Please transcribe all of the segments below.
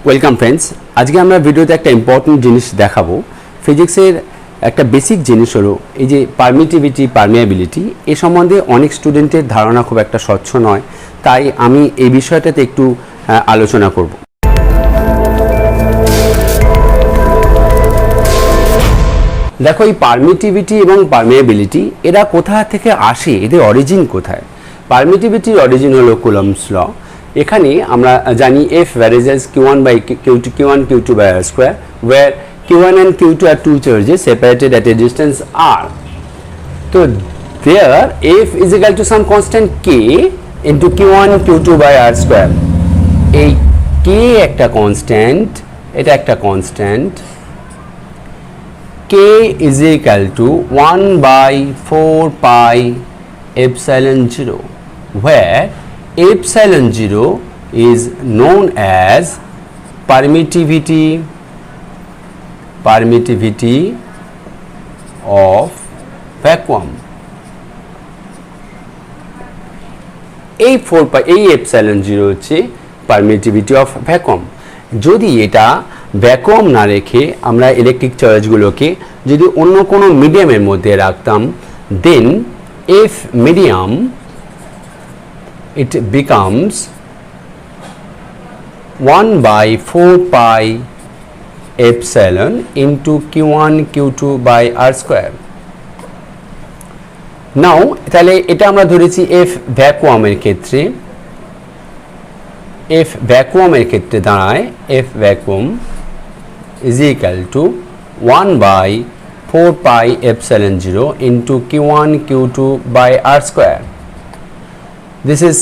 Welcome friends, আজকে আমরা ভিডিওতে একটা ইম্পর্টেন্ট জিনিস দেখাবো। ফিজিক্সের একটা বেসিক জিনিস হলো এই যে পারমিটিভিটি, পারমিয়াবিলিটি। এ সম্বন্ধে অনেক স্টুডেন্টের ধারণা খুব একটা স্বচ্ছ নয়, তাই আমি এই বিষয়টাতে একটু আলোচনা করব। দেখো, এই পারমিটিভিটি এবং পারমিয়াবিলিটি এরা কোথা থেকে আসে, এদের অরিজিন কোথায়? পারমিটিভিটির অরিজিন হলো কুলম্বস ল। এখানে আমরা জানি F varies Q1 by Q1 Q2 by R square, where Q1 and Q2 are two charges separated at a distance R. So there F is equal to some constant K into Q1 Q2 by R square. এই K একটা constant, এটা একটা constant. K is equal to 1 by 4 pi epsilon 0, where epsilon 0 is known as permittivity of vacuum. এই 4 pi এই epsilon 0 হচ্ছে permittivity of vacuum। যদি এটা vacuum না রেখে আমরা ইলেকট্রিক চার্জগুলোকে যদি অন্য কোনো মিডিয়ামের মধ্যে রাখতাম, দেন F medium it becomes 1 by 4 pi epsilon into Q1 Q2 by R square. Now তাহলে এটা আমরা ধরেছি F ভ্যাকুয়ামের ক্ষেত্রে, F ভ্যাকুয়ামের ক্ষেত্রে দাঁড়ায় F vacuum is equal to 1 by 4 pi epsilon 0 into Q1 Q2 by R square. This is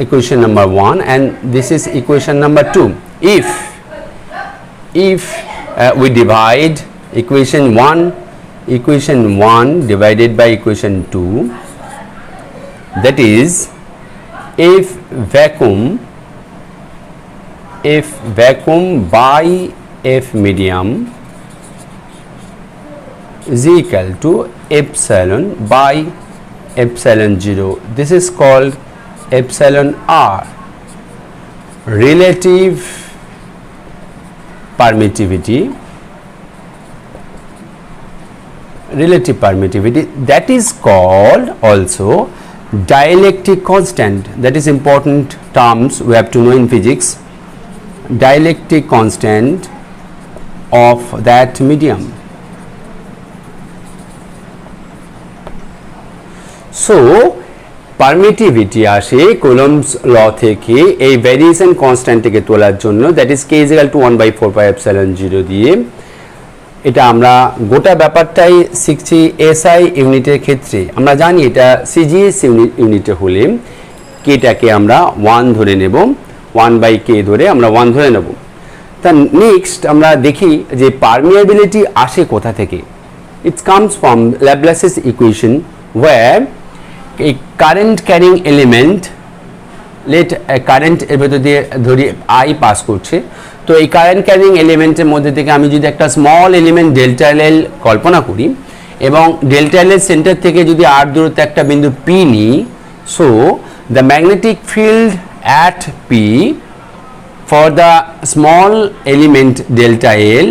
equation number 1 and this is equation number 2. If we divide equation 1 divided by equation 2, that is F vacuum by F medium is equal to epsilon by epsilon 0. This is called epsilon R, relative permittivity. That is called also dielectric constant. That is important terms we have to know in physics. Dielectric constant of that medium. So permittivity আসে Coulomb's law থেকে এই variation কনস্ট্যান্টকে তোলার জন্য, that is K is equal to 1 by 4 pi epsilon 0 দিয়ে। এটা আমরা গোটা ব্যাপারটাই শিখছি SI ইউনিটের ক্ষেত্রে। আমরা জানি এটা CGS ইউনিটে হলে কেটাকে আমরা 1 ধরে নেব, 1 by K ধরে আমরা 1 ধরে নেব। তা নেক্সট আমরা দেখি যে পারমিয়াবিলিটি আসে কোথা থেকে। It comes from Laplace's equation, where a current carrying element, let a current এর ভেতর দিয়ে ধরি I পাস করছে, তো এই কারেন্ট ক্যারিং এলিমেন্টের মধ্যে থেকে আমি যদি একটা স্মল এলিমেন্ট ডেল্টা এল কল্পনা করি এবং ডেল্টা এল এর সেন্টার থেকে যদি r দূরত্বে একটা বিন্দু P নিই, so the magnetic field at P for the small element delta L,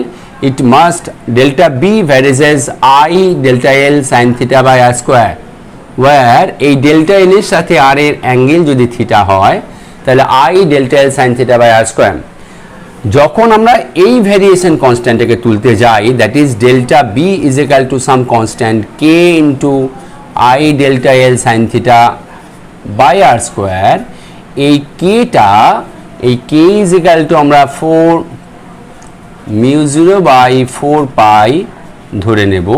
it must delta B varies as I delta L sin theta by R square, where এই delta L এর সাথে r এর angle যদি theta হয় তাহলে I delta L sin theta by R square। যখন আমরা এই ভ্যারিয়েশন কনস্ট্যান্টকে তুলতে যাই, that is delta B is equal to some constant K into I delta L sin theta by R square, এই Kটা এই K is equal to আমরা 4 mu 0 by 4 pi ধরে নেব,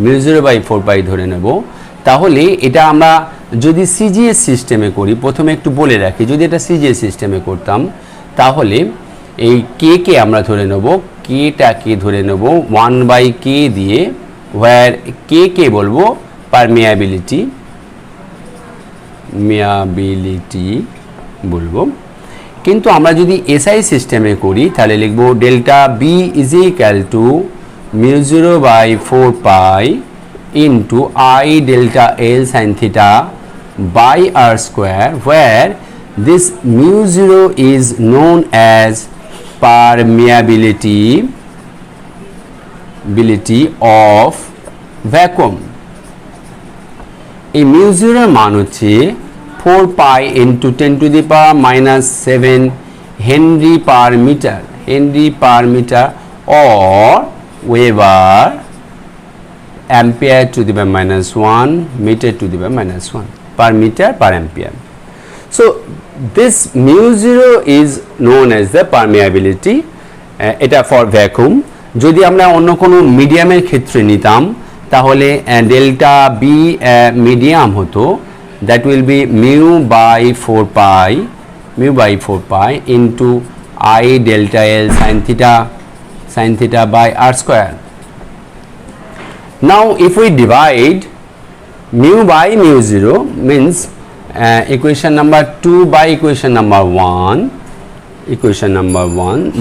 mu 0 by 4 pi ধরে নেব। তাহলে এটা আমরা যদি CGS সিস্টেমে করি, প্রথমে একটু বলে রাখি, যদি এটা CGS সিস্টেমে করতাম তাহলে এই K কে আমরা ধরে নেব, Kটাকে ধরে নেব 1 by K দিয়ে, where K কে বলবো পারমিয়াবিলিটি বলবো। কিন্তু আমরা যদি SI সিস্টেমে করি তাহলে লিখব delta B is equal to mu 0 by 4 pi into I delta L sin theta by R square, where this mu 0 is known as permeability of vacuum. এই মিউ জিরোর মান হচ্ছে 4 pi into 10 to the power minus 7 henry per metre or weber ampere to the power minus 1 meter to the power minus 1 per meter per ampere. So this mu zero is known as the permeability. এটা for vacuum. যদি আমরা অন্য কোনো মিডিয়ামের ক্ষেত্রে নিতাম তাহলে delta B medium হতো, that will be mu by 4 pi into I delta L sin theta by r square. Now if we divide mu by mu zero means equation number 2 by equation number 1,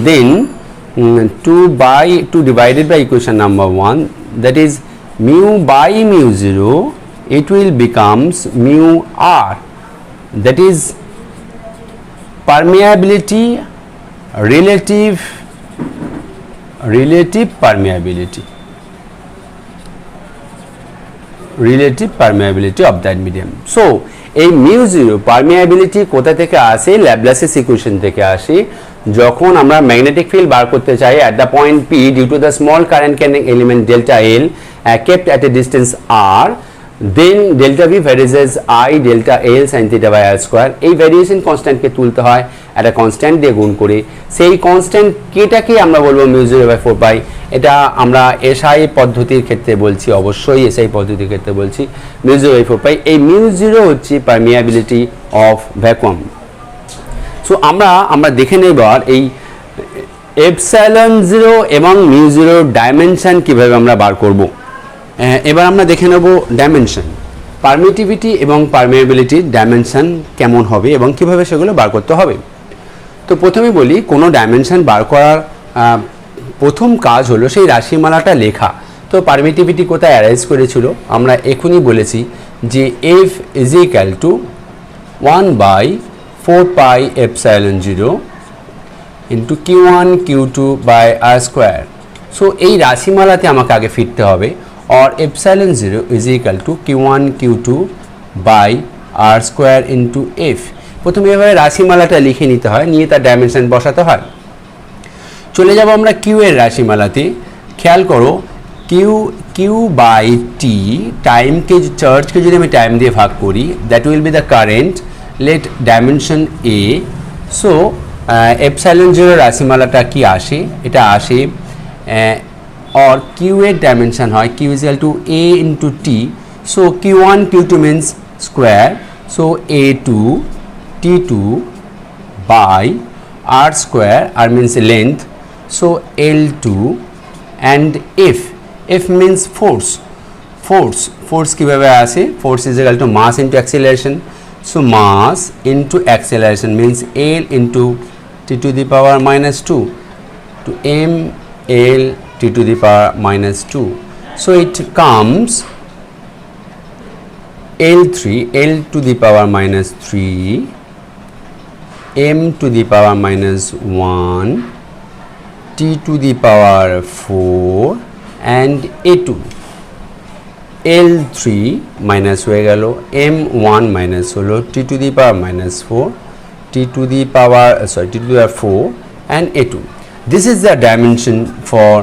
then 2 divided by equation number 1, that is mu by mu zero, it will becomes mu r, that is permeability, relative permeability of that medium. So এই mu zero permeability কোথা থেকে আসে? ল্যাপ্লাসিস equation থেকে আসে। যখন আমরা magnetic field বার করতে চাই at the point P due to the small current carrying element delta L kept at a distance r, then delta V varies as I delta L sin theta by r square. এই variation কনস্ট্যান্টকে তুলতে হয় একটা constant দিয়ে গুণ করে, সেই constant কেটাকে আমরা বলবো mu 0 by 4 pi। এটা আমরা এসআই পদ্ধতির ক্ষেত্রে বলছি, অবশ্যই এসআই পদ্ধতির ক্ষেত্রে বলছি mu 0 by 4 pi। এই mu 0 হচ্ছে পারমিয়াবিলিটি অফ ভ্যাকুয়াম। সো আমরা দেখে নেব এই এপসাইলন 0 এবং mu 0 ডাইমেনশন কিভাবে আমরা বার করব। এবার আমরা দেখে নেব ডাইমেনশন, পারমিটিভিটি এবং পারমিয়াবিলিটির ডাইমেনশন কেমন হবে এবং কিভাবে সেগুলো বার করতে হবে। তো প্রথমে বলি, কোনো ডাইমেনশন বার করার প্রথম কাজ হলো সেই রাশিমালাটা লেখা। তো পারমিটিভিটি কোথায় অ্যারাইজ করেছিল? আমরা এখনই বলেছি যে F is equal to 1 by 4 pi epsilon 0 into Q1 Q2 by r square. So এই রাশিমালাতে আমাকে আগে ফিরতে হবে, or epsilon 0 is equal to Q1 Q2 by r square into F। প্রথমে এভাবে রাশিমালাটা লিখে নিতে হয়, নিয়ে তার ডাইমেনশন বসাতে হয়। চলে যাব আমরা কিউ এর রাশিমালাতে। খেয়াল করো, কিউ বাই টি, টাইমকে চার্জকে যদি আমি টাইম দিয়ে ভাগ করি, that will be the current, let dimension A. So epsilon 0 রাশিমালাটা কি আসে? এটা আসে और কিউ এর ডাইমেনশন হয় Q is equal to A into T. So Q1 Q2 means square, so A2 T2 by r square, r means length, so L2 and F means force কিভাবে আসে? force is equal to mass into acceleration, so mass into acceleration means L into T to the power minus 2 to M L T to the power minus 2. So it comes L3 L to the power minus 3, M to the power minus 1, T to the power 4 and A2. L3 minus হয়ে গেল, M1 minus হলো T to the power minus 4, T to the power 4 and A2. This is the dimension for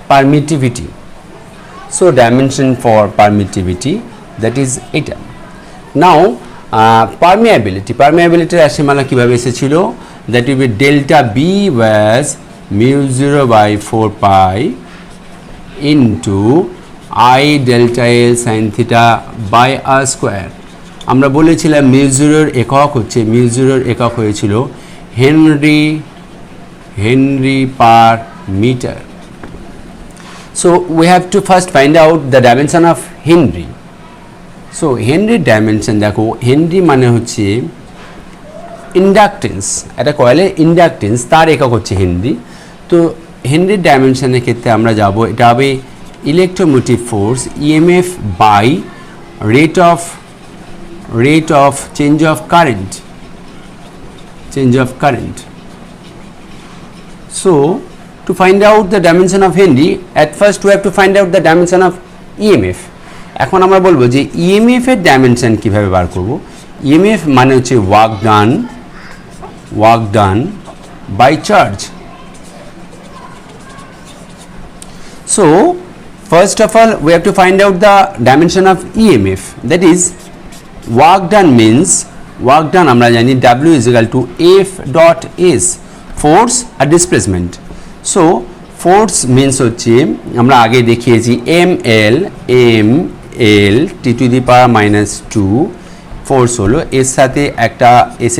permittivity. So dimension for permittivity, that is এটা। Now permeability রাশিমালা কিভাবে এসেছিল? that will be delta B was mu 0 by 4 pi into I delta L sin theta by r square। আমরা বলেছিলাম mu 0 এর একক হচ্ছে, mu 0 এর একক হয়েছিল henry per metre. So we have to first find out the dimension of Henry. So Henry dimension দেখো, Henry মানে হচ্ছে ইন্ডাকটেন্স, একটা কয়েলের ইন্ডাকটেন্স, তার একক হচ্ছে হেনরি। তো হেনরির ডাইমেনশনের ক্ষেত্রে আমরা যাব, এটা হবে electromotive force EMF by rate of change of current So to find out the dimension of Henry, at first we have to find out the dimension of EMF. এখন আমরা বলবো যে EMF এর ডাইমেনশন কিভাবে বার করব। EMF মানে হচ্ছে work done by charge. So first of all we have to find out the dimension of EMF, that is work done means work done আমরা জানি W is equal to F dot S, force R displacement. So force means হচ্ছে আমরা আগে দেখিয়েছি ml t to the power minus 2 force হলো, এর সাথে একটা এস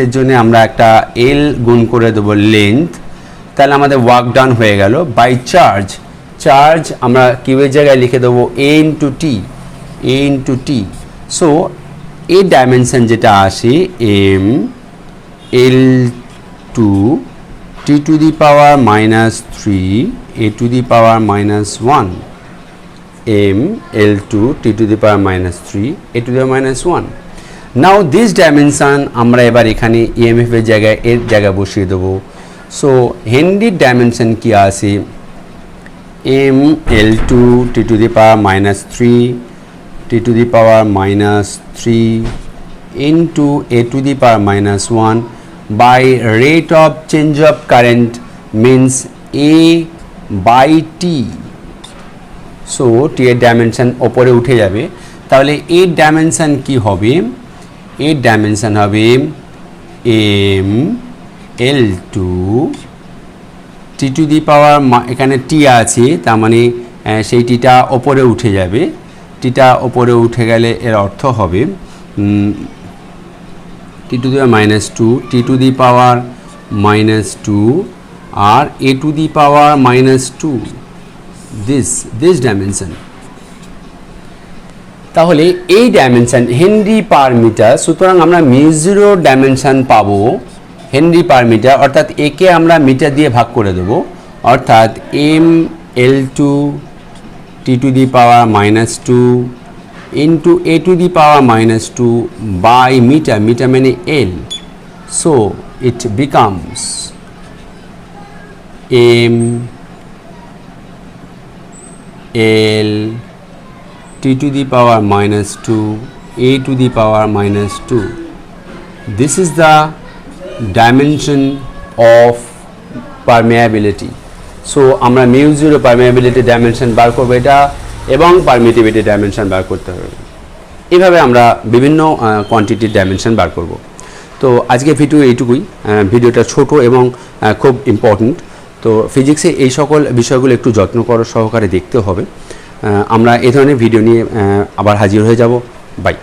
এর জন্য আমরা একটা এল গুণ করে দেবো লেন্থ, তাহলে আমাদের ওয়ার্ক ডান হয়ে গেল। বাই চার্জ আমরা কিউয়ের জায়গায় লিখে দেবো এ ইন্টু টি। সো এর ডাইমেনশন যেটা আসে M L two T to the power minus 3 A to the power minus 1, m L2 t to the power minus 3 a to the power minus 1. Now this dimension আমরা এবার এখানে EMF এর জায়গায় বসিয়ে দেবো। সো হেনরির ডাইমেনশন কি আছে, m L2 t to the power minus 3 t to the power minus 3 into a to the power minus 1 by rate of change of current means a by t. So টি এর dimension ওপরে উঠে যাবে, তাহলে এর dimension কি হবে, এর dimension হবে M L two T to the power, এখানে টি আছে তার মানে সেই টিটা ওপরে উঠে যাবে, টিটা ওপরে উঠে গেলে এর অর্থ হবে T to the power minus 2 T to the power minus 2 আর A to the power minus 2, this dimension. তাহলে এই ডাইমেনশন হেনরি পার মিটার, সুতরাং আমরা মিউ0 ডাইমেনশন পাবো হেনরি পার মিটার, অর্থাৎ একে আমরা মিটার দিয়ে ভাগ করে দেব, অর্থাৎ M L two T to the power minus 2 into A to the power minus 2 by metre মানে L. So it becomes M L t to the power minus 2 a to the power minus 2. This is the dimension of permeability. So আমরা mu0 permeability dimension বার করব এটা, এবং permittivity dimension বার করতে হবে। এইভাবে আমরা বিভিন্ন কোয়ান্টিটির ডাইমেনশন বার করব। তো আজকে ভিডিও এইটুকুই, ভিডিওটা ছোট এবং খুব ইম্পর্ট্যান্ট। তো ফিজিক্সে এই সকল বিষয়গুলো একটু যত্ন সহকারে দেখতে হবে। আমরা এই ধরনের ভিডিও নিয়ে আবার হাজির হয়ে যাব। বাই।